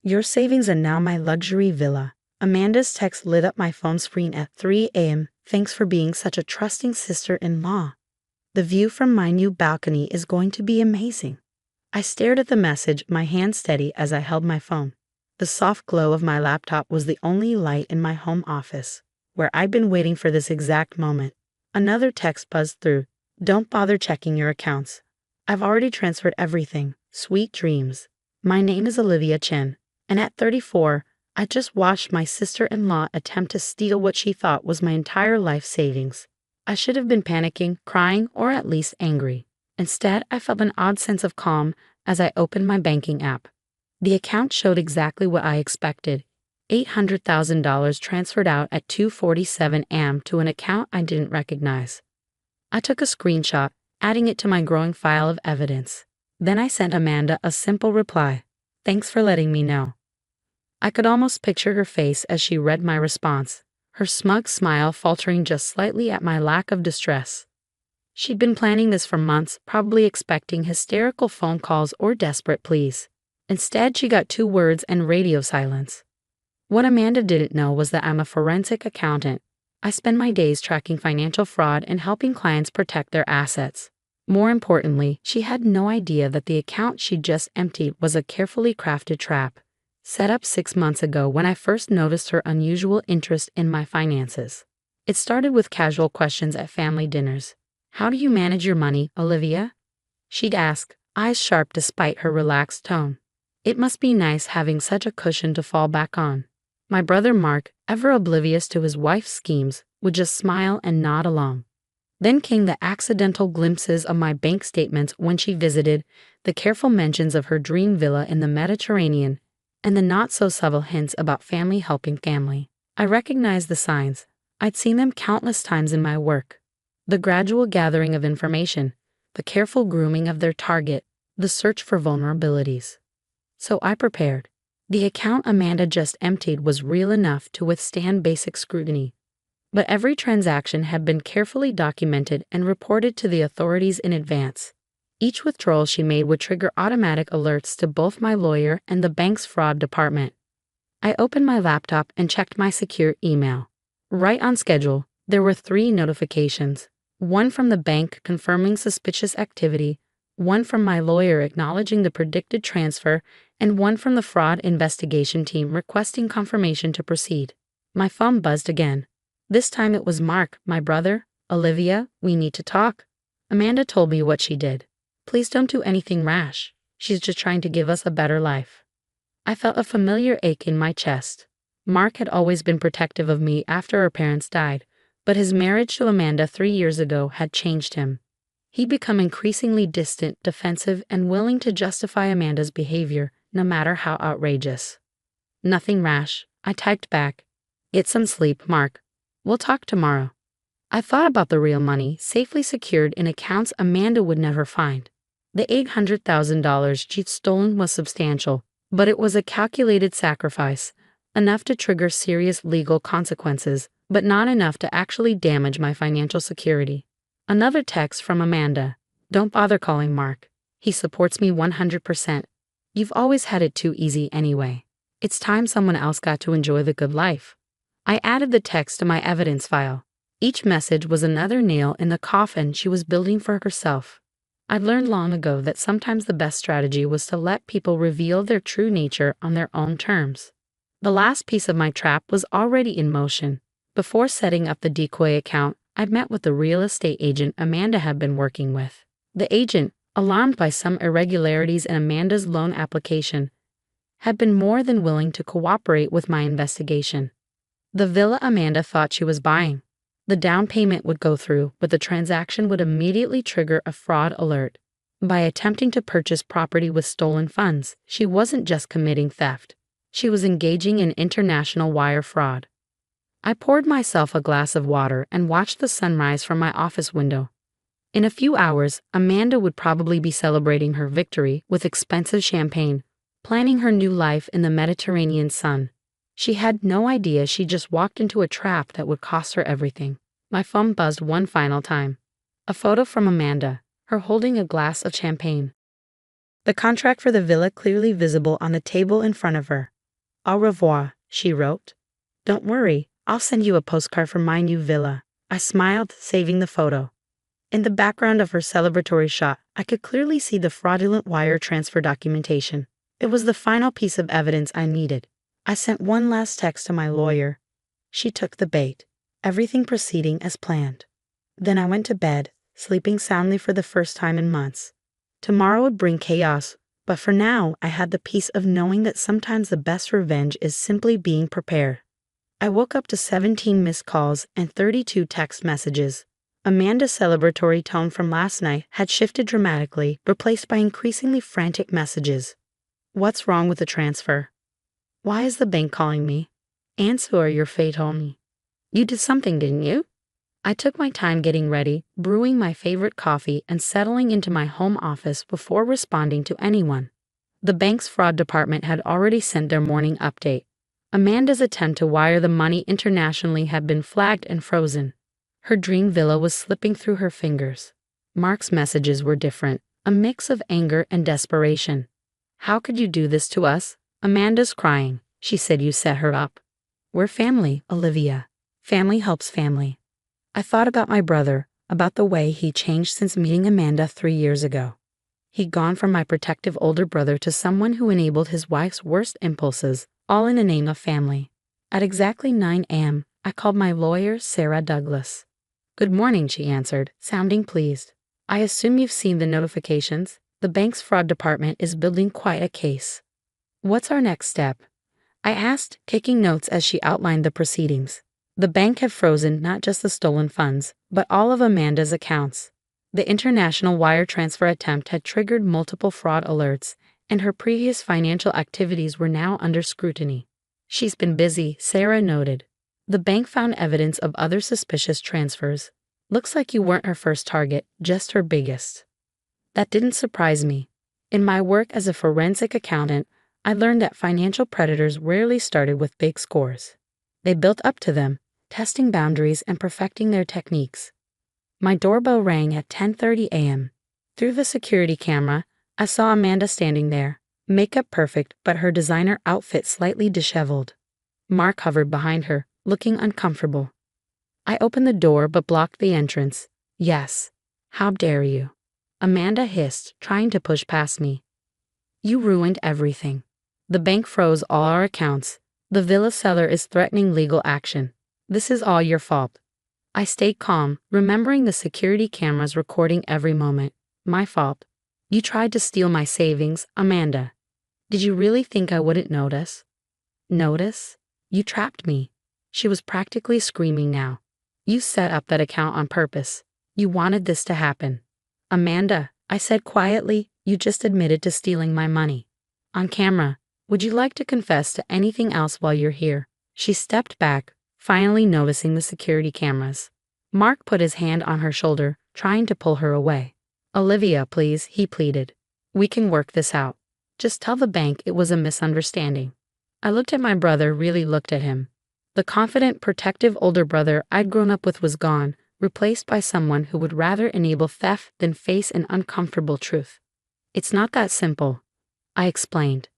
Your savings are now my luxury villa. Amanda's text lit up my phone screen at 3 a.m. Thanks for being such a trusting sister-in-law. The view from my new balcony is going to be amazing. I stared at the message, my hand steady as I held my phone. The soft glow of my laptop was the only light in my home office, where I'd been waiting for this exact moment. Another text buzzed through. Don't bother checking your accounts. I've already transferred everything. Sweet dreams. My name is Olivia Chen, and at 34, I just watched my sister-in-law attempt to steal what she thought was my entire life savings. I should have been panicking, crying, or at least angry. Instead, I felt an odd sense of calm as I opened my banking app. The account showed exactly what I expected. $800,000 transferred out at 2:47 a.m. to an account I didn't recognize. I took a screenshot, adding it to my growing file of evidence. Then I sent Amanda a simple reply. Thanks for letting me know. I could almost picture her face as she read my response, her smug smile faltering just slightly at my lack of distress. She'd been planning this for months, probably expecting hysterical phone calls or desperate pleas. Instead, she got 2 words and radio silence. What Amanda didn't know was that I'm a forensic accountant. I spend my days tracking financial fraud and helping clients protect their assets. More importantly, she had no idea that the account she'd just emptied was a carefully crafted trap, set up 6 months ago when I first noticed her unusual interest in my finances. It started with casual questions at family dinners. How do you manage your money, Olivia? She'd ask, eyes sharp despite her relaxed tone. It must be nice having such a cushion to fall back on. My brother Mark, ever oblivious to his wife's schemes, would just smile and nod along. Then came the accidental glimpses of my bank statements when she visited, the careful mentions of her dream villa in the Mediterranean, and the not-so-subtle hints about family helping family. I recognized the signs. I'd seen them countless times in my work. The gradual gathering of information, the careful grooming of their target, the search for vulnerabilities. So I prepared. The account Amanda just emptied was real enough to withstand basic scrutiny. But every transaction had been carefully documented and reported to the authorities in advance. Each withdrawal she made would trigger automatic alerts to both my lawyer and the bank's fraud department. I opened my laptop and checked my secure email. Right on schedule, there were 3 notifications. One from the bank confirming suspicious activity, one from my lawyer acknowledging the predicted transfer, and one from the fraud investigation team requesting confirmation to proceed. My phone buzzed again. This time it was Mark, my brother. Olivia, we need to talk. Amanda told me what she did. Please don't do anything rash. She's just trying to give us a better life. I felt a familiar ache in my chest. Mark had always been protective of me after our parents died, but his marriage to Amanda 3 years ago had changed him. He'd become increasingly distant, defensive, and willing to justify Amanda's behavior, no matter how outrageous. Nothing rash, I typed back. Get some sleep, Mark. We'll talk tomorrow. I thought about the real money, safely secured in accounts Amanda would never find. The $800,000 she'd stolen was substantial, but it was a calculated sacrifice, enough to trigger serious legal consequences, but not enough to actually damage my financial security. Another text from Amanda. Don't bother calling Mark. He supports me 100%. You've always had it too easy anyway. It's time someone else got to enjoy the good life. I added the text to my evidence file. Each message was another nail in the coffin she was building for herself. I'd learned long ago that sometimes the best strategy was to let people reveal their true nature on their own terms. The last piece of my trap was already in motion. Before setting up the decoy account, I'd met with the real estate agent Amanda had been working with. The agent, alarmed by some irregularities in Amanda's loan application, had been more than willing to cooperate with my investigation. The villa Amanda thought she was buying. The down payment would go through, but the transaction would immediately trigger a fraud alert. By attempting to purchase property with stolen funds, she wasn't just committing theft. She was engaging in international wire fraud. I poured myself a glass of water and watched the sunrise from my office window. In a few hours, Amanda would probably be celebrating her victory with expensive champagne, planning her new life in the Mediterranean sun. She had no idea she just walked into a trap that would cost her everything. My phone buzzed one final time. A photo from Amanda, her holding a glass of champagne. The contract for the villa clearly visible on the table in front of her. Au revoir, she wrote. Don't worry, I'll send you a postcard from my new villa. I smiled, saving the photo. In the background of her celebratory shot, I could clearly see the fraudulent wire transfer documentation. It was the final piece of evidence I needed. I sent one last text to my lawyer. She took the bait, everything proceeding as planned. Then I went to bed, sleeping soundly for the first time in months. Tomorrow would bring chaos, but for now I had the peace of knowing that sometimes the best revenge is simply being prepared. I woke up to 17 missed calls and 32 text messages. Amanda's celebratory tone from last night had shifted dramatically, replaced by increasingly frantic messages. What's wrong with the transfer? Why is the bank calling me? Answer or your fate on me. You did something, didn't you? I took my time getting ready, brewing my favorite coffee and settling into my home office before responding to anyone. The bank's fraud department had already sent their morning update. Amanda's attempt to wire the money internationally had been flagged and frozen. Her dream villa was slipping through her fingers. Mark's messages were different, a mix of anger and desperation. How could you do this to us? Amanda's crying. She said you set her up. We're family, Olivia. Family helps family. I thought about my brother, about the way he changed since meeting Amanda 3 years ago. He'd gone from my protective older brother to someone who enabled his wife's worst impulses, all in the name of family. At exactly 9 a.m., I called my lawyer, Sarah Douglas. Good morning, she answered, sounding pleased. I assume you've seen the notifications. The bank's fraud department is building quite a case. What's our next step? I asked, taking notes as she outlined the proceedings. The bank had frozen not just the stolen funds, but all of Amanda's accounts. The international wire transfer attempt had triggered multiple fraud alerts, and her previous financial activities were now under scrutiny. She's been busy, Sarah noted. The bank found evidence of other suspicious transfers. Looks like you weren't her first target, just her biggest. That didn't surprise me. In my work as a forensic accountant, I learned that financial predators rarely started with big scores. They built up to them, testing boundaries and perfecting their techniques. My doorbell rang at 10:30 a.m. Through the security camera, I saw Amanda standing there, makeup perfect but her designer outfit slightly disheveled. Mark hovered behind her, looking uncomfortable. I opened the door but blocked the entrance. Yes. How dare you? Amanda hissed, trying to push past me. You ruined everything. The bank froze all our accounts. The villa seller is threatening legal action. This is all your fault. I stayed calm, remembering the security cameras recording every moment. My fault. You tried to steal my savings, Amanda. Did you really think I wouldn't notice? Notice? You trapped me. She was practically screaming now. You set up that account on purpose. You wanted this to happen. Amanda, I said quietly, you just admitted to stealing my money. On camera, would you like to confess to anything else while you're here? She stepped back, finally noticing the security cameras. Mark put his hand on her shoulder, trying to pull her away. Olivia, please, he pleaded. We can work this out. Just tell the bank it was a misunderstanding. I looked at my brother, really looked at him. The confident, protective older brother I'd grown up with was gone, replaced by someone who would rather enable theft than face an uncomfortable truth. It's not that simple, I explained.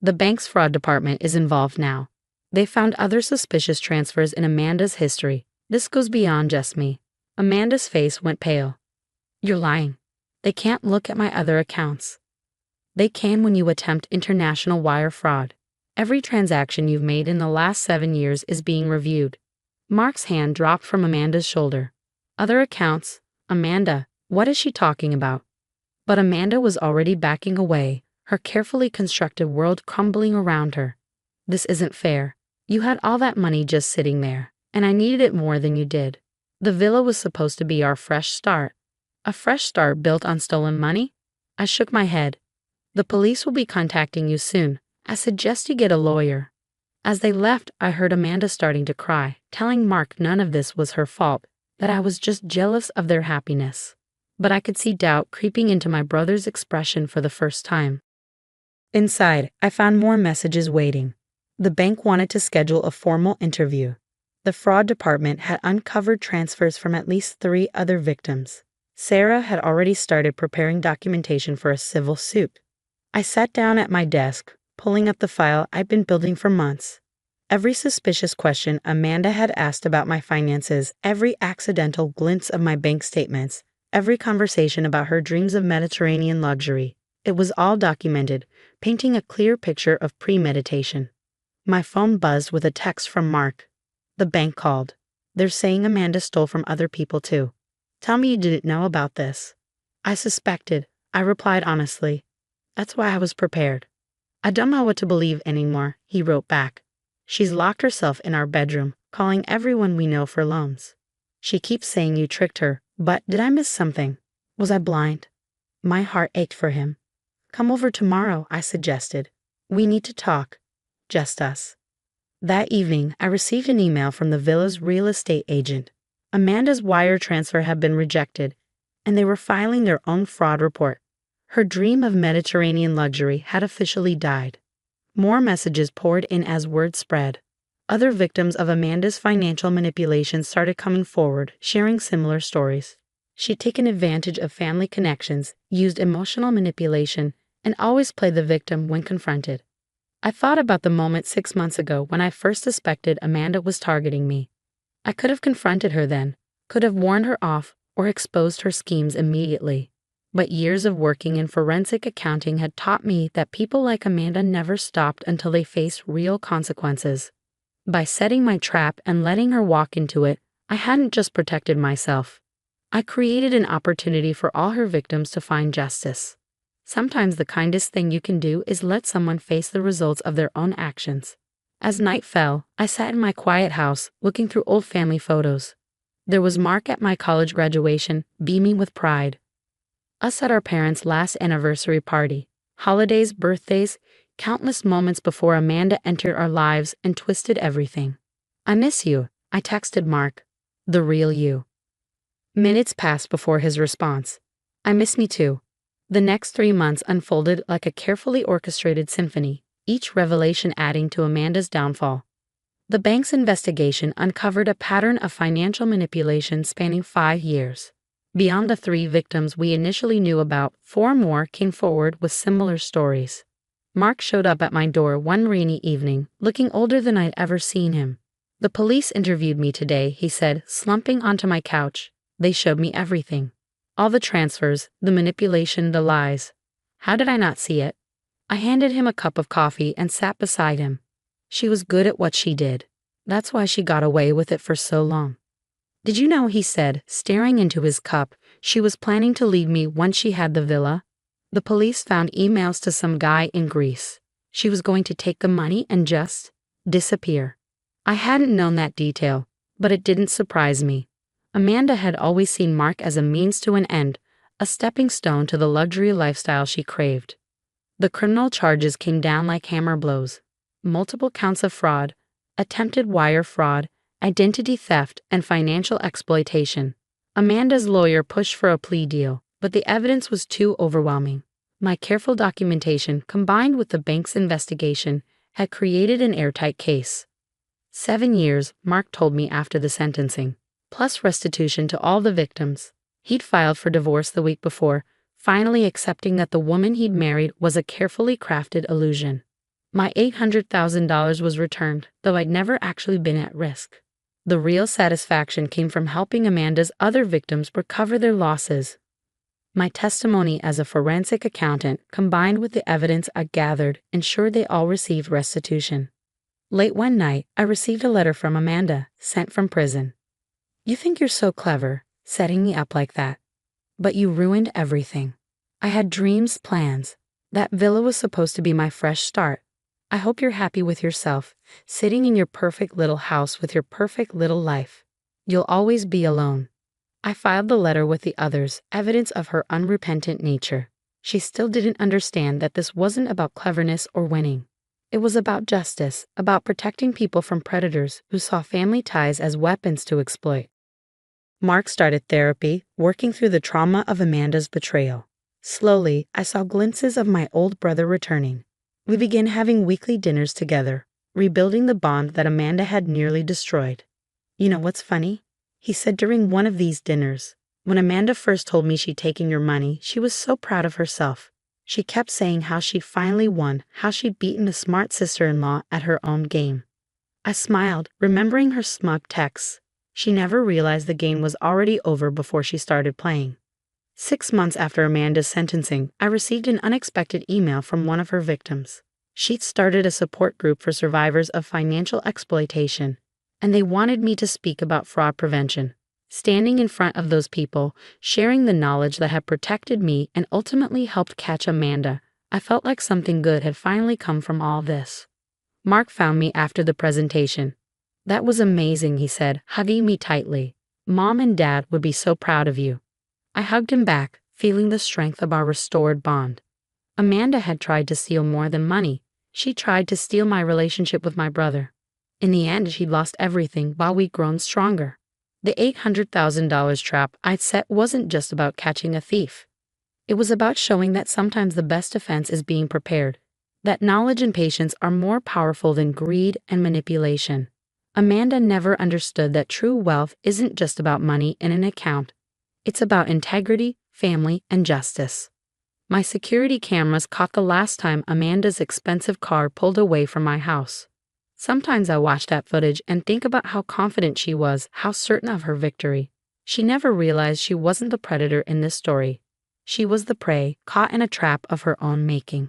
The bank's fraud department is involved now. They found other suspicious transfers in Amanda's history. This goes beyond just me. Amanda's face went pale. You're lying. They can't look at my other accounts. They can when you attempt international wire fraud. Every transaction you've made in the last 7 years is being reviewed. Mark's hand dropped from Amanda's shoulder. Other accounts? Amanda, what is she talking about? But Amanda was already backing away, her carefully constructed world crumbling around her. This isn't fair. You had all that money just sitting there, and I needed it more than you did. The villa was supposed to be our fresh start. A fresh start built on stolen money? I shook my head. The police will be contacting you soon. I suggest you get a lawyer. As they left, I heard Amanda starting to cry, telling Mark none of this was her fault, that I was just jealous of their happiness. But I could see doubt creeping into my brother's expression for the first time. Inside, I found more messages waiting. The bank wanted to schedule a formal interview. The fraud department had uncovered transfers from at least 3 other victims. Sarah had already started preparing documentation for a civil suit. I sat down at my desk, pulling up the file I'd been building for months. Every suspicious question Amanda had asked about my finances, every accidental glimpse of my bank statements, every conversation about her dreams of Mediterranean luxury. It was all documented, painting a clear picture of premeditation. My phone buzzed with a text from Mark. The bank called. They're saying Amanda stole from other people too. Tell me you didn't know about this. I suspected. I replied honestly. That's why I was prepared. I don't know what to believe anymore, he wrote back. She's locked herself in our bedroom, calling everyone we know for loans. She keeps saying you tricked her, but did I miss something? Was I blind? My heart ached for him. Come over tomorrow, I suggested. We need to talk. Just us. That evening, I received an email from the villa's real estate agent. Amanda's wire transfer had been rejected, and they were filing their own fraud report. Her dream of Mediterranean luxury had officially died. More messages poured in as word spread. Other victims of Amanda's financial manipulation started coming forward, sharing similar stories. She'd taken advantage of family connections, used emotional manipulation, and always played the victim when confronted. I thought about the moment 6 months ago when I first suspected Amanda was targeting me. I could have confronted her then, could have warned her off, or exposed her schemes immediately. But years of working in forensic accounting had taught me that people like Amanda never stopped until they faced real consequences. By setting my trap and letting her walk into it, I hadn't just protected myself. I created an opportunity for all her victims to find justice. Sometimes the kindest thing you can do is let someone face the results of their own actions. As night fell, I sat in my quiet house, looking through old family photos. There was Mark at my college graduation, beaming with pride. Us at our parents' last anniversary party. Holidays, birthdays, countless moments before Amanda entered our lives and twisted everything. I miss you, I texted Mark. The real you. Minutes passed before his response. I miss me too. The next 3 months unfolded like a carefully orchestrated symphony, each revelation adding to Amanda's downfall. The bank's investigation uncovered a pattern of financial manipulation spanning 5 years. Beyond the 3 victims we initially knew about, 4 more came forward with similar stories. Mark showed up at my door one rainy evening, looking older than I'd ever seen him. The police interviewed me today, he said, slumping onto my couch. They showed me everything. All the transfers, the manipulation, the lies. How did I not see it? I handed him a cup of coffee and sat beside him. She was good at what she did. That's why she got away with it for so long. Did you know, he said, staring into his cup, she was planning to leave me once she had the villa? The police found emails to some guy in Greece. She was going to take the money and just disappear. I hadn't known that detail, but it didn't surprise me. Amanda had always seen Mark as a means to an end, a stepping stone to the luxury lifestyle she craved. The criminal charges came down like hammer blows. Multiple counts of fraud, attempted wire fraud, identity theft, and financial exploitation. Amanda's lawyer pushed for a plea deal, but the evidence was too overwhelming. My careful documentation, combined with the bank's investigation, had created an airtight case. 7 years, Mark told me after the sentencing, plus restitution to all the victims. He'd filed for divorce the week before, finally accepting that the woman he'd married was a carefully crafted illusion. My $800,000 was returned, though I'd never actually been at risk. The real satisfaction came from helping Amanda's other victims recover their losses. My testimony as a forensic accountant, combined with the evidence I gathered, ensured they all received restitution. Late one night, I received a letter from Amanda, sent from prison. You think you're so clever, setting me up like that. But you ruined everything. I had dreams, plans. That villa was supposed to be my fresh start. I hope you're happy with yourself, sitting in your perfect little house with your perfect little life. You'll always be alone. I filed the letter with the others, evidence of her unrepentant nature. She still didn't understand that this wasn't about cleverness or winning. It was about justice, about protecting people from predators who saw family ties as weapons to exploit. Mark started therapy, working through the trauma of Amanda's betrayal. Slowly, I saw glimpses of my old brother returning. We began having weekly dinners together, rebuilding the bond that Amanda had nearly destroyed. You know what's funny? He said during one of these dinners, when Amanda first told me she'd taken your money, she was so proud of herself. She kept saying how she'd finally won, how she'd beaten a smart sister-in-law at her own game. I smiled, remembering her smug texts. She never realized the game was already over before she started playing. 6 months after Amanda's sentencing, I received an unexpected email from one of her victims. She'd started a support group for survivors of financial exploitation, and they wanted me to speak about fraud prevention. Standing in front of those people, sharing the knowledge that had protected me and ultimately helped catch Amanda, I felt like something good had finally come from all this. Mark found me after the presentation. "That was amazing," he said, hugging me tightly. "Mom and Dad would be so proud of you." I hugged him back, feeling the strength of our restored bond. Amanda had tried to steal more than money. She tried to steal my relationship with my brother. In the end, she'd lost everything while we'd grown stronger. The $800,000 trap I'd set wasn't just about catching a thief. It was about showing that sometimes the best defense is being prepared, that knowledge and patience are more powerful than greed and manipulation. Amanda never understood that true wealth isn't just about money in an account. It's about integrity, family, and justice. My security cameras caught the last time Amanda's expensive car pulled away from my house. Sometimes I watch that footage and think about how confident she was, how certain of her victory. She never realized she wasn't the predator in this story. She was the prey, caught in a trap of her own making.